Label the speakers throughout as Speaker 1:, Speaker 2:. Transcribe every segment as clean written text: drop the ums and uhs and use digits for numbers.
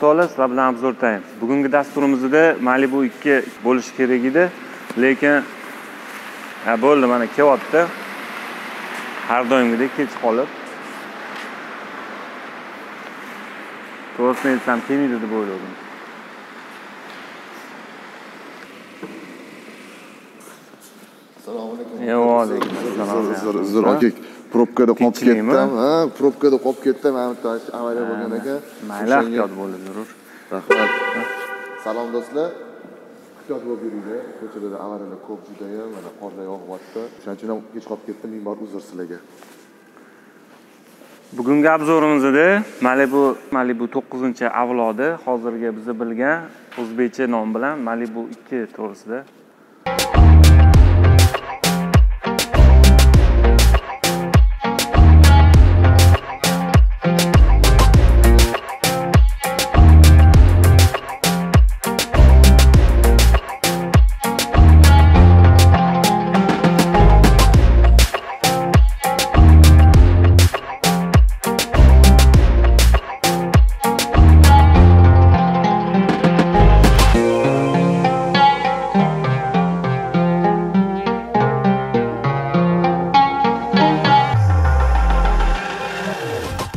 Speaker 1: misoli sizlar bilan obzor tayim. Bugungi dasturimizda Malibu 2 bo'lishi kerak edi, lekin bo'ldi, mana kelyapti. Har doimgidek kech qolib. To'g'risini aytsam kelmaydi deb o'yladim.
Speaker 2: Assalomu alaykum.
Speaker 1: Va alaykum assalom.
Speaker 2: Uzr, aka. Probkada qolib ketdim. Ha, probkada qolib ketdim. Mana tash avariya bo'lgan ekan.
Speaker 1: Mayli, ehtiyot bo'lib yurur.
Speaker 2: Rahmat. Salom do'stlar. Ehtiyot bo'lib yuringlar. Ko'chalarda avariyalar ko'p judayam, mana qorlar yog'yapti. Shuning uchun ham kech qolib ketdim. Ming bor uzr sizlarga.
Speaker 1: Bugungi obzorimizda Malibu 9-avlodi, hozirgi biz bilgan o'zbekcha nom bilan Malibu 2 to'g'risida.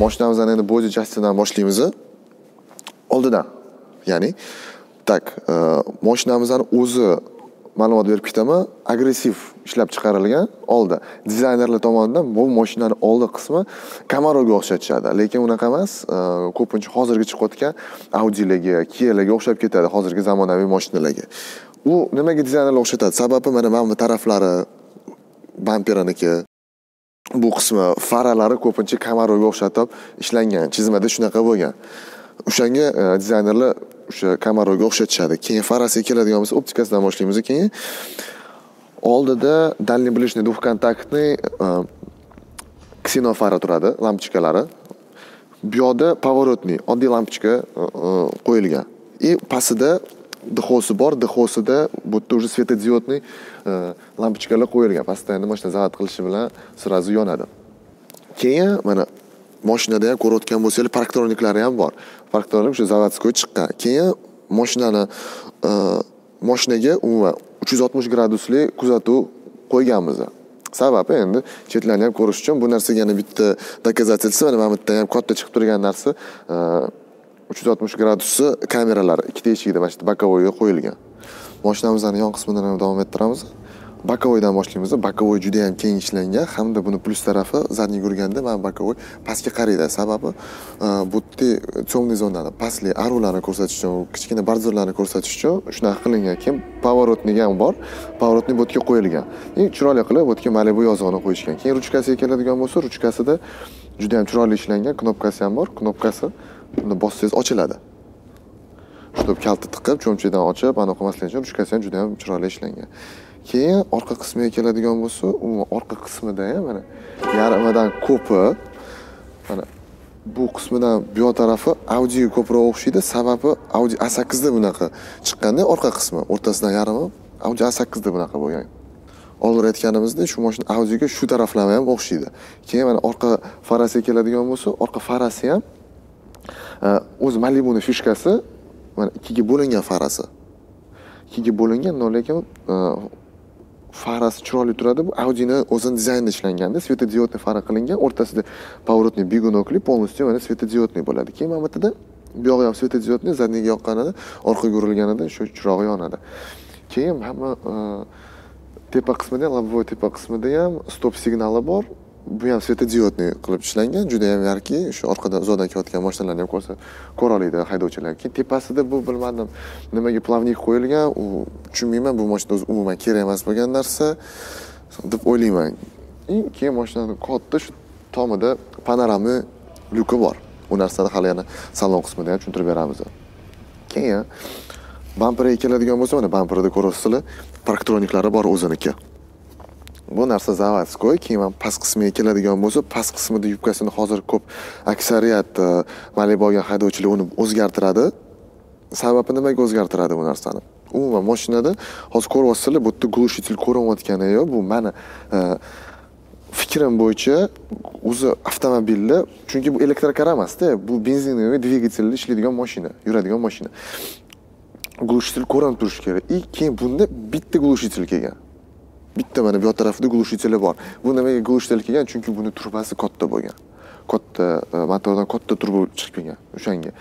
Speaker 2: Mashinamizdan endi body chastidan boshlaymiz. Oldidan. Ya'ni mashinamizning o'zi ma'lumot berib ketaman, agressiv ishlab chiqarilgan oldi. Dizaynerlar tomonidan bu mashinaning oldi qismi Camaro'ga o'xshatishadi, lekin unaqa emas. Ko'pincha hozirgi chiqayotgan Audi'larga, Kia'larga o'xshab ketadi, hozirgi zamonaviy mashinalarga. U nimaga dizaynerlar o'xshatadi? Sababi mana bu taraflari bamperaniki, bu qismi faralari ko'pincha Camaro'ga o'xshatib ishlangan, chizmada shunaqa bo'lgan. O'shanga dizaynerlar o'sha Camaro'ga o'xshatishadi. Keyin farasiga keladigan bo'lsa, optikasidan boshlaymiz. Keyin oldida дальний ближний двухконтактный ksenofara turadi, lampochkalari. Bu yoqda поворотный oddiy lampochka qo'yilgan. Pastida dixosi bor, dixosida bu yerda уже svetodiodniy lampochkalar qo'yilgan. Pastda endi mashina zavod qilishi bilan sirazu yonadi. Keyin mana mashinada ham ko'rayotgan bo'lsangiz, parktroniklari ham bor. Parktronik o'sha zavodskoy chiqqan. Keyin mashinaga umuman 360 gradusli kuzatuv qo'yganmiz. Sababi endi chetlarni ham ko'rish uchun bu narsaga yana bitta doказательство, mana bu yerda ham katta chiqib turgan narsa 360 gradusli kameralar ikkita eshikda mana shu bokovoyga qo'yilgan. Mashinamizning yon qismidan ham davom ettiramiz. Bokovoydan boshlaymiz. Bokovoy juda ham keng ishlangan, hamda buni plus tarafi zadniy yurganda mana bokovoy pastga qaraydi. Sababi bu yerda temniy zonani, pastli arularni ko'rsatish uchun, kichkina barzorlarni ko'rsatish uchun shunaqa qilingan. Keyin поворотный ham bor. Поворотный bu yerga qo'yilgan. Chiroyli qilib bu yerga Malibu yozig'ini qo'yishgan. Keyin ruchkasiga keladigan bo'lsa, ruchkasida juda ham chiroyli ishlangan, knopkasi ham bor. Knopkasi uni bossangiz ochiladi. Shu kalti tiqib, cho'mchadan ochib, aniq qilmaslik uchun ruchkasi ham juda ham chiroyli ishlangan. Keyin orqa qismiga keladigan bo'lsa, umuman orqa qismida ham mana yarmidan ko'pi, mana bu qismidan bu tarafi Audi'ga ko'proq o'xshaydi. Sababi Audi A8 da bunaqa chiqqanda orqa qismi o'rtasidan yarmi Audi A8 da bunaqa bo'lgan. Oldin aytganimizdek, shu mashina Audi'ga shu taraflama ham o'xshaydi. Keyin mana orqa farasiga keladigan bo'lsa, orqa farasi ham o'z Malibuning fishkasi, mana ikkiga bo'lingan farasi. Ikkiga bo'lingan, lekin farasi chiroyli turadi. Bu Audi'ning o'zining dizaynida ishlangan, svetodiodniy fara qilingan, o'rtasida поворотный бегунокli, полностью mana svetodiodniy bo'ladi. Keyin mana bu yerda bu yog'i ham svetodiodniy, zadniga yoqqanida, orqaga urilganida shu chirog'i yonadi. Keyin hamma tepa qismida, lobovoi tepa qismida ham stop signali bor. Bu ham svetodiodniy qilib ishlangan, juda ham yarki, shu orqada uzoqdan kelayotgan mashinalarni ham ko'ra oladi haydovchilar. Keyin tepasida bu bilmadim, nimaga plavnik qo'yilgan, u tushunmayman, bu mashina o'zi umuman kerak emas bo'lgan narsa deb o'ylayman. Keyin mashinaning katta shu tomida panoramli lyuki bor. Bu narsani hali yana salon qismida ham tushuntirib beramiz. Keyin bamperga keladigan bo'lsa, mana bamperda ko'rasizlar, parktroniklari bor o'ziniki. Bu narsa zavodskoy. Keyin past qismiga keladigan bo'lsa, past qismida yubkasini hozir ko'p aksariyat Malibu olgan haydovchilar uni o'zgartiradi. Sababi nimaga o'zgartiradi bu narsani? Umuman mashinada hozir ko'ryapsizlar, bu yerda glушитель ko'rinayotgani yo'q. Bu mana fikrim bo'yicha o'zi avtomobilni, chunki bu elektrokar emas-da, bu benzinli dvigatelli ishlaydigan mashina, yuradigan mashina. Глушитель ko'rinib turishi kerak. Keyin bunda bitta глушитель kelgan. Bitta mana bu tarafida глушитель bor. Bu nimaga глушитель kelgan? Chunki buni turbasi katta bo'lgan. Katta motordan katta turbo chiqib kelgan o'shanga.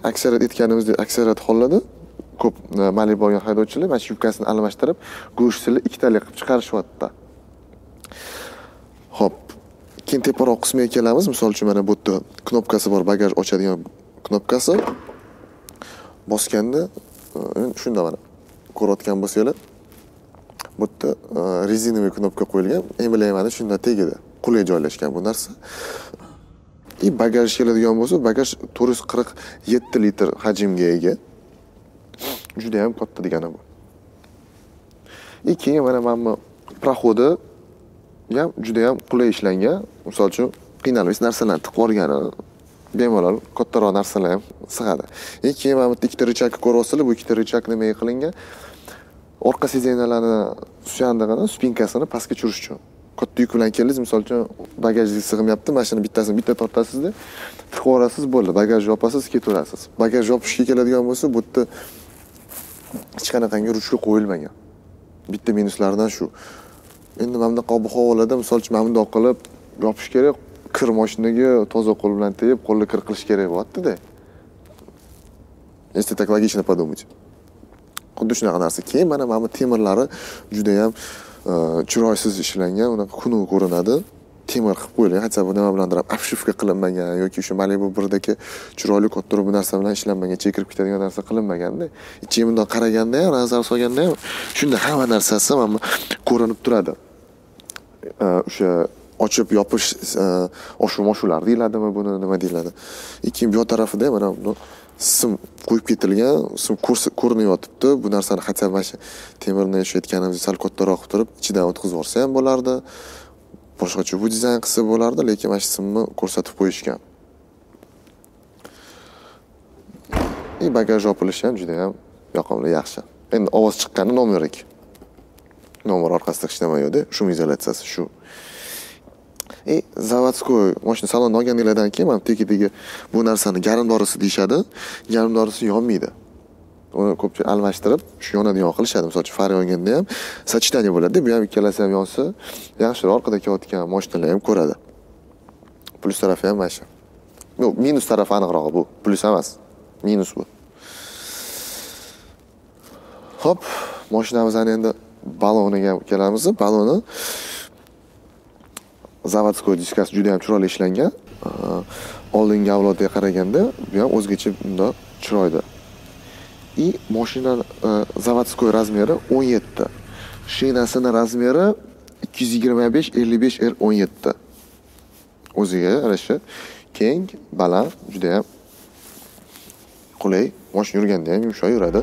Speaker 2: Aksariyat aytganimizdek, aksariyat hollarda ko'p Malibu olgan haydovchilar mana shu yubkasini almashtirib, глушителni ikkitali qilib chiqarishyapti. Xo'p, keyin teparoq qismiga kelamiz. Misol uchun mana bu yerda knopkasi bor, bagaj ochadigan knopkasi. Bosganda shunda mana ko'rayotgan bo'lsanglar, bu yerda rezinoviy knopka qo'yilgan. Emblemada shunda tegadi. Qulay joylashgan bu narsa. Bagaj keladigan bo'lsa, bagaj 447 litr hajmga ega. Juda ham katta degani bu. Keyin mana bu proxodi ham juda ham qulay ishlangan. Misol uchun qiynalmas narsalarni tiqib olgani, bemalol kattaroq narsalar ham sig'adi. Keyin mana bu ikkita rычагni ko'ryapsizlar, bu ikkita rычаг nimaga qilingan? Orqa sidenyalarni suyandig'ini, spinkasini pastga tushirish uchun. Katta yuk bilan keldingiz, misol uchun bagajingiz sig'mayapti, mashinani bittasini bitta tortasizda, tiqib olasiz, bo'ldi. Bagaj yopasiz, ketaverasiz. Bagaj yopishga keladigan bo'lsa, bu yerda hech qanaqangi ruchka qo'yilmagan. Bitta minuslaridan shu. Endi mana bunaqa ob-havolarda, misol uchun mana bunday qilib yopish kerak, kir mashinaga toza qo'l bilan tegib, qo'lni kir qilish kerak bo'ladida. Если так логично подумать. Xuddi shunaqa narsa. Keyin mana bu temirlari juda ham chiroysiz ishlangan, unaqa xunuk ko'rinadi. Temir qilib qo'yilgan, hatto bu nima bilandir обшивка qilinmagan yoki o'sha Malibu 1dagi chiroyli katta bu narsa bilan ishlanmagan, chekirib ketadigan narsa qilinmaganda. Ichiga bundoq qaraganda ham, nazar solganda ham shunda hamma narsasi mana ko'rinib turadi. O'sha ochib yopish oshu-moshular deyiladimi, buni nima deyiladi? Keyin bu tarafida mana bu sim qo'yib ketilgan, sim ko'rinib yotibdi. Bu narsani hatto mana temirni yashayotganimizni sal kattaroq qilib turib, ichidan o'tkazib yorsa ham bo'lardi. Boshqacha bu dizayn qilsa bo'lardi, lekin mana shu simni ko'rsatib qo'yishgan. Bagaj yopilishi ham juda ham yoqimli, yaxshi. Endi ovoz chiqqani nomerik. Nomer orqasida hech nima yo'q-da, shum izolyatsiyasi shu. Zavodskoy mashina salondan olganinglardan keyin mana tekidagi bu narsani garmdorisi deyshadi. Garmdorisi yonmaydi. Uni ko'pchilik almashtirib, shu yonadigan qilishadi. Misol uchun far yonganda ham sochdaniya bo'ladi. Bu ham ikkalasi ham yonsa, yaxshiroq orqada kelayotgan mashinalar ham ko'radi. Plus tarafi ham mana shu. Yo'q, minus tarafi aniqroq bu. Plus emas, minus bu. Hop, mashinamizning endi baloniga kelamiz. Baloni zavodskoy diskasi juda ham chiroyli ishlangan. Oldingi avlodga qaraganda bu ham o'zgacha bunda chiroyli. Mashina zavodskoy razmeri 17. Shinasini razmeri 225-55R17. O'ziga yarasha keng, baland, juda ham qulay. Mashina yurganda ham yumshoq yuradi.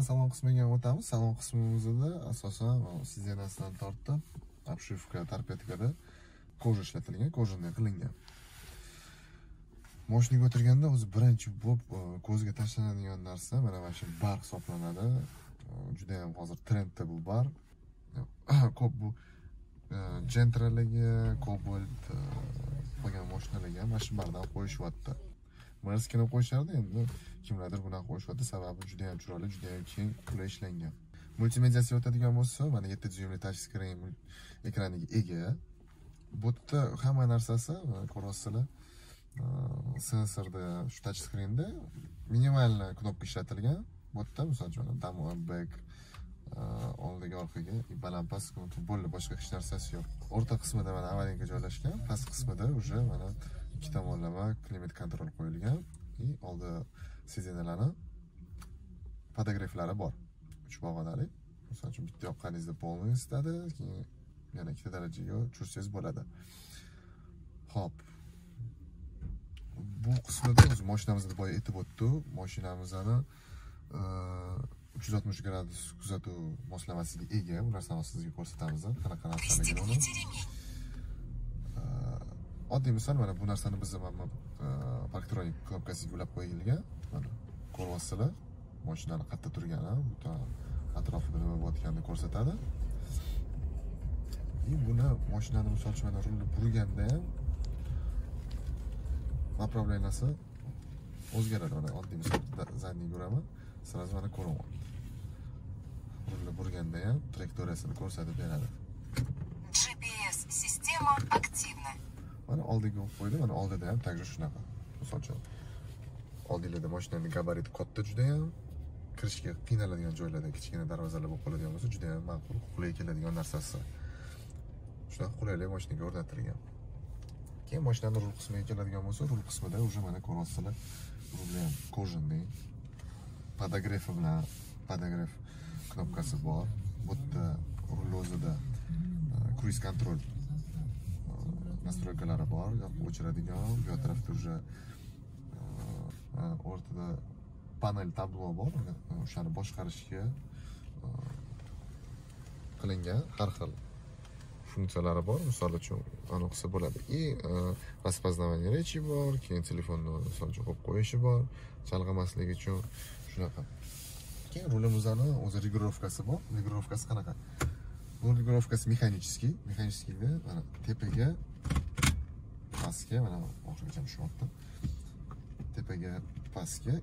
Speaker 2: salon qismiga o'tamiz. Salon qismimizda asosan sidenasidan tortib, obshivka, tarpetkada koja ishlatilgan, kojadan qilingan. Mashinaga o'tirganda o'zi birinchi bo'lib ko'zga tashlanadigan narsa mana shu bar hisoblanadi. Juda ham hozir trendda bu bar. Ko'p bu Gentralarga, Cobalt qolgan mashinalarga ham mana shu bardan qo'yishyapti. Marskini qo'yishardi, endi kimlardir bunaqa qo'yishyapti, sababi juda ham chiroyli, juda ham keng, qulay ishlangan. Multimediasiga o'tadigan bo'lsa, mana 7 dyuymli touch screen ekraniga ega. Bu yerda hamma narsasi, ko'ryapsizlar, sensorda, shu touch screenda minimalni knopka ishlatilgan. Bu yerda misol uchun dam back oldiga orqaga baland-past bo'ldi, boshqa hech narsasi yo'q. O'rta qismida mana avarinka joylashgan, past qismida уже mana ikki tomonlama klimat kontrol qo'yilgan. Oldi sidenalarni podogreflari bor. 3 pog'onali. Misol uchun bitta yoqqaningizda polni isitadi, keyin yana 2 darajaga tushirsangiz bo'ladi. Xo'p. Bu qismida o'zi mashinamizni boya aytib o'tdi. Mashinamizni 360 gradus kuzatuv moslamasiga ega. Bu narsani sizga ko'rsatamiz. Qanaqa narsaligini. Oddiy misol mana bu narsani biz mana parktronik knopkasiga ulab qo'yilgan. Mana ko'ryapsizlar. Mashinani qayerda turgani, bu atrofida nima bo'layotganini ko'rsatadi. Buni mashinani misol uchun mana rulni burganda ham направленияsi o'zgaradi. Mana oddiy misol zadniy yuraman, sразу mana ko'ryapman. Rulni burganda ham trayektoriyasini ko'rsatib beradi.
Speaker 3: GPS sistema aktivna.
Speaker 2: Mana oldiga qo'ydim, mana oldida ham также shunaqa. Misol uchun oldinglarda mashinaning gabariti katta juda ham kirishga qiynaladigan joylarda kichkina darvozalar bo'lib qoladigan bo'lsa, juda ham ma'qul, qulay keladigan narsasi. Shunaqa qulaylik mashinaga o'rnatilgan. Keyin mashinaning rul qismiga keladigan bo'lsa, rul qismida уже mana ko'ryapsizlar, rul ham kojinli, podogref bilan podogref knopkasi bor. Bu yerda rul o'zida cruise control настройкалari bor, yoqib o'chiradigan, bu tarafda уже o'rtada panel tablo bor, o'shani boshqarishga qilingan har xil funksiyalari bor. Misol uchun uni qilsa bo'ladi. Распознавание речи bor, keyin telefonni misol uchun qo'yib qo'yishi bor, chalg'imasligi uchun shunaqa. Keyin rulimizning o'zi regulировкасы bor. Regulировкасы qanaqa? Bu regulировкасы mexanический. Mexanическийda mana tepaga, pastga, mana oxirigacha tushyapti. Tepaga, pastga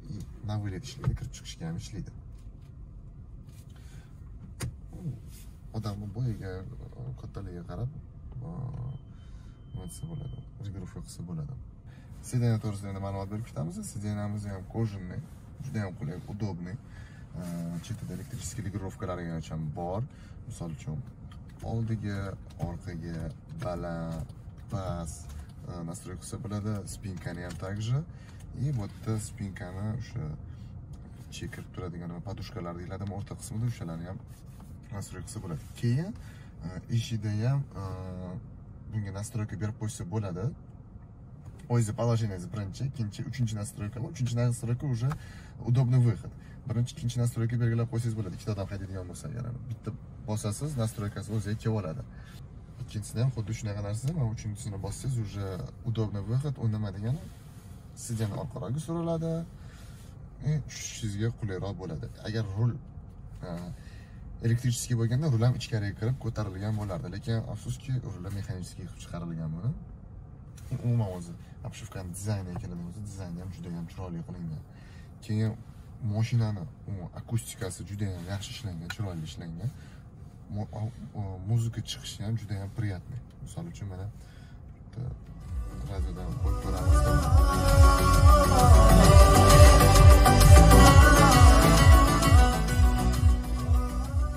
Speaker 2: na вылет ishlaydi, kirib chiqishga ham ishlaydi. Odamning bo'yiga, kattaligiga qarab nima desa bo'ladi, regulировка qilsa bo'ladi. Sidena to'g'risida ma'lumot berib ketamiz. Sidenamiz ham kojinli, juda ham qulay, удобный. Chetida elektrический regulировкалari ham bor. Misol uchun oldiga, orqaga, baland, past настройка qilsa bo'ladi. Spinkani ham также. И bu yerda spinkani o'sha chekirib turadigan podushkalar deyiladi, o'rta qismida o'shalarni ham настройка qilsa bo'ladi. Keyin ishida ham bunga настройка berib qo'ysa bo'ladi. O'zi положениyangiz birinchi, ikkinchi, uchinchi настройка bor. Uchinchi настройка уже удобный выход. Birinchi, ikkinchi настройка belgilab qo'ysangiz bo'ladi. Ikkita odam haydaydigan bo'lsa, ya'ni bitta bosasiz, настройкасы o'ziga kelib oladi. Ikkinchisini ham xuddi shunaqa narsa, mana uchinchisini bossangiz уже удобный выход. U nima degani? Sidena orqaroqqa suriladi. Tushishingizga qulayroq bo'ladi. Agar rul elektrический bo'lganda rul ham ichkariga kirib ko'tarilgan bo'lardi, lekin afsuski rul mexanический qilib chiqarilgan buni. Umuman o'zi obshivkaning dizayniga keladigan bo'lsa, dizayni ham juda ham chiroyli qilingan. Keyin mashinani akustikasi juda ham yaxshi ishlangan, chiroyli ishlangan. Muzika chiqishi ham juda ham приятный. Misol uchun mana radiodan qo'yib ko'ramiz.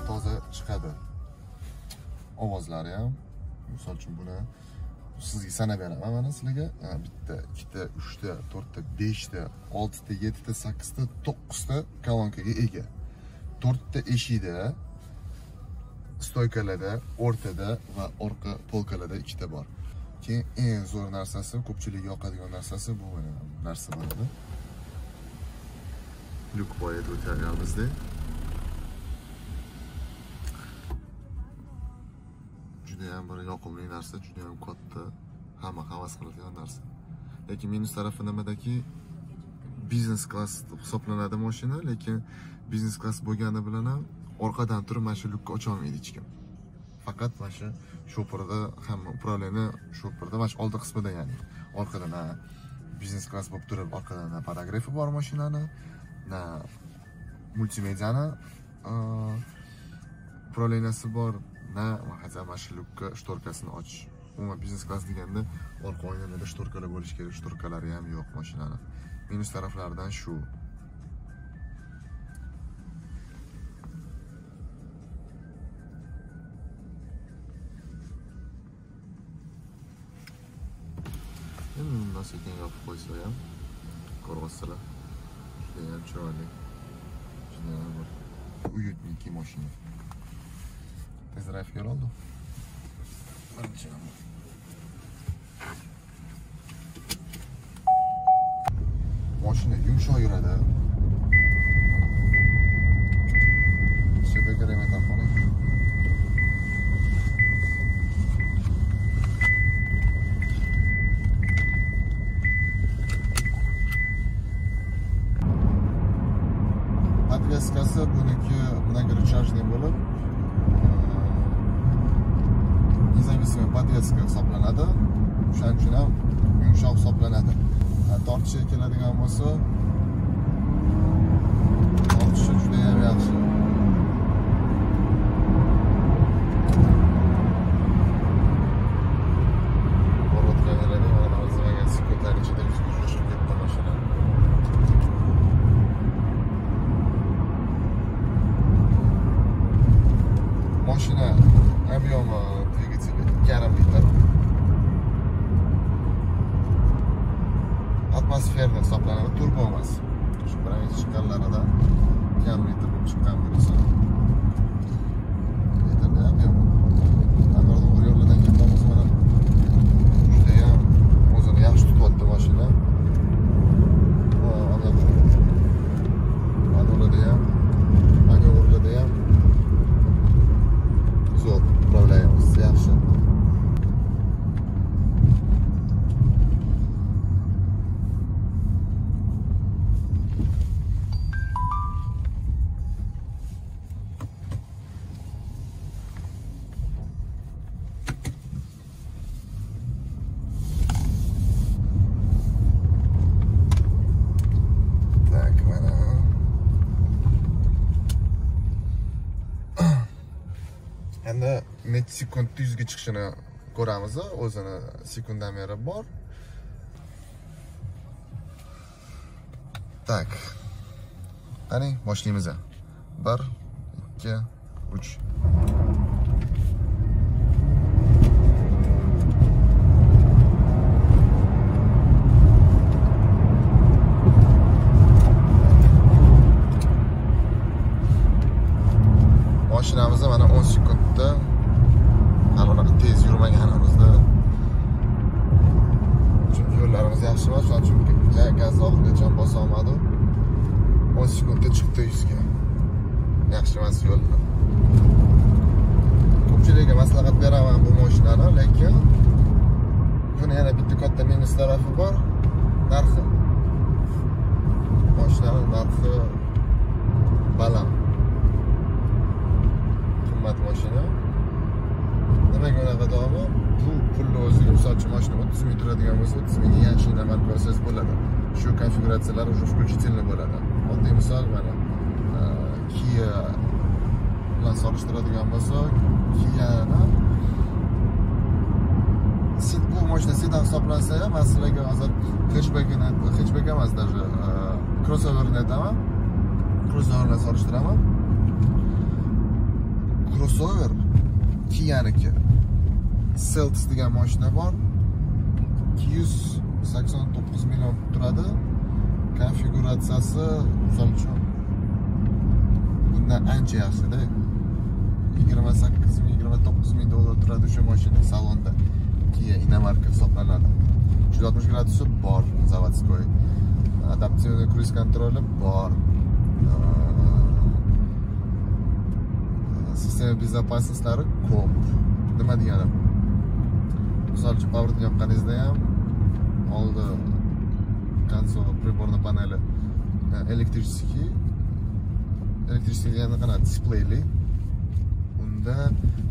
Speaker 2: Toza chiqadi. Ovozlari ham, misol uchun buni sizga sanab beraman mana sizlarga. 1 ta, 2 ta, 3 ta, 4 ta, 5 ta, 7 ta, 8 ta, 9 ta kolonkaga ega. 4 ta eshikda, stoykalarda, o'rtada va orqa polkalarda 2 ta bor. Keyin eng zo'r narsasi, ko'pchilik yoqadigan narsasi bu narsa bo'ladi. Lyuk boyada o'tganimizda juda ham bir yoqimli narsa, juda ham katta, hamma havas qiladigan narsa. Lekin minus tarafi nimadaki, biznes klass hisoblanadi mashina, lekin biznes klass bo'lgani bilan ham orqadan turib mana shu lyukni ocha olmaydi hech kim. Faqat mana shu shoperda hamma upravleniya shoperda, mana shu oldi qismida, ya'ni orqadan biznes klass bo'lib turib, orqada na paragrafi bor mashinani, na multimediani upravleniyasi bor, na хотя mashinlikka shtorkasini ochish. Umuman biznes klass deganda orqa oynada shtorkalar bo'lish kerak, shtorkalari ham yo'q mashinani. Minus taraflaridan shu. Nasıl ekan yopib qo'ysa ham, ko'rg'izsalar. Juda ham chiroyli. Juda ham bir uyutniki mashina. Tezroq keloldi. Mashina yumshoq yuradi. Shunday kerak metafora. Podveskasi buniki bundan recharge bo'lib, nizamisiy podveska hisoblanadi. Shuning uchun ham yumshoq hisoblanadi. Tortishi keladigan bo'lsa, tortishi juda ham yaxshi. Mashina объемi двигателя 2,5 litr. Atmosferni hisoblanadi, turbo emas. Shu bilan chiqqanlarida 2,5 litr bo'lib chiqqan bo'lsa. Litrda объем. Agarda bir yo'ldan ketamiz mana juda ham o'zini yaxshi tutyapti mashina. Manyovrlarda ham zo'r upravlayapmiz, yaxshi. Endi necha sekund 100 ga chiqishini ko'ramiz. O'zini sekundameri bor. Tak. Qani, boshlaymiz. 1 2 3. Mashinamizda mana 10 sekundda anaqa tez yurmaganimizda. Chunki yo'llarimiz yaxshi emas, shuning uchun gaz oxirigacha bosa olmadim. 10 sekundda chiqdi 100 ga. Yaxshi emas yo'llar. Ko'pchilikka maslahat beraman bu mashinani, lekin buni yana bitta katta minus tarafi bor, narxi. Mashinaning narxi baland. Mashina. Nimaga unaqa deyapmi? Bu pulni o'ziga, misol mashina 30 ming turadigan bo'lsa, 30 mingga yangi amalga olsangiz bo'ladi. Shu konfiguratsiyalar уже включительно bo'ladi. Oddiy misol mana Kia bilan solishtiradigan bo'lsak, Kia'ni bu mashina sedan hisoblansa ham, asliga hozir hatchback emas, даже crossoverni aytaman. Crossover bilan solishtiraman. Crossover Kia'niki. Seltos degan mashina bor. 289 million turadi. Konfiguratsiyasi misol uchun bundan ancha yaxshi-da. 28 ming, 29 ming dollar turadi shu mashina salonda. Kia inomarka hisoblanadi. 360 gradusi bor, zavodskoy. Adaptsion cruise kontroli bor. Sistema bezopasnostlari ko'p. Nima deganim? Misol uchun powerni yoqqaningizda ham oldi konsol приборный paneli elektrический yana qanaqa displeyli. Unda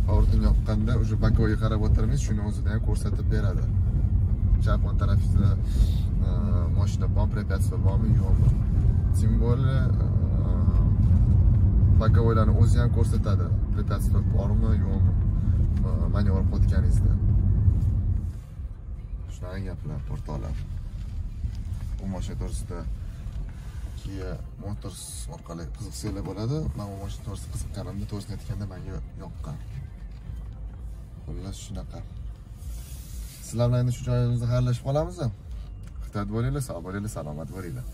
Speaker 2: powerni yoqqanda уже bokoga qarab o'tirmaysiz, shuni o'zida ham ko'rsatib beradi. Chap tarafingizda ishlar bormi, prepятствия bormi, yo'qmi. Тем более bokovoylarni o'zi ham ko'rsatadi, prepятствия bormi, yo'qmi. Manevr qilayotganingizda. Shunaqa gaplar, to'rtoqlar. Bu mashina to'g'risida Kia Motors orqali qiziqsanglar bo'ladi. Men bu mashina to'g'risida qiziqqanimda, to'g'risini aytganda menga yoqqan. Xullas shunaqa. Sizlar bilan endi shu joyimizda xayrlashib qolamiz. Ehtiyot bo'linglar, sog' bo'linglar, salomat bo'linglar.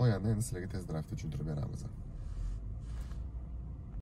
Speaker 2: Qo'yanda endi sizlarga test drive'da tushuntirib beramiz.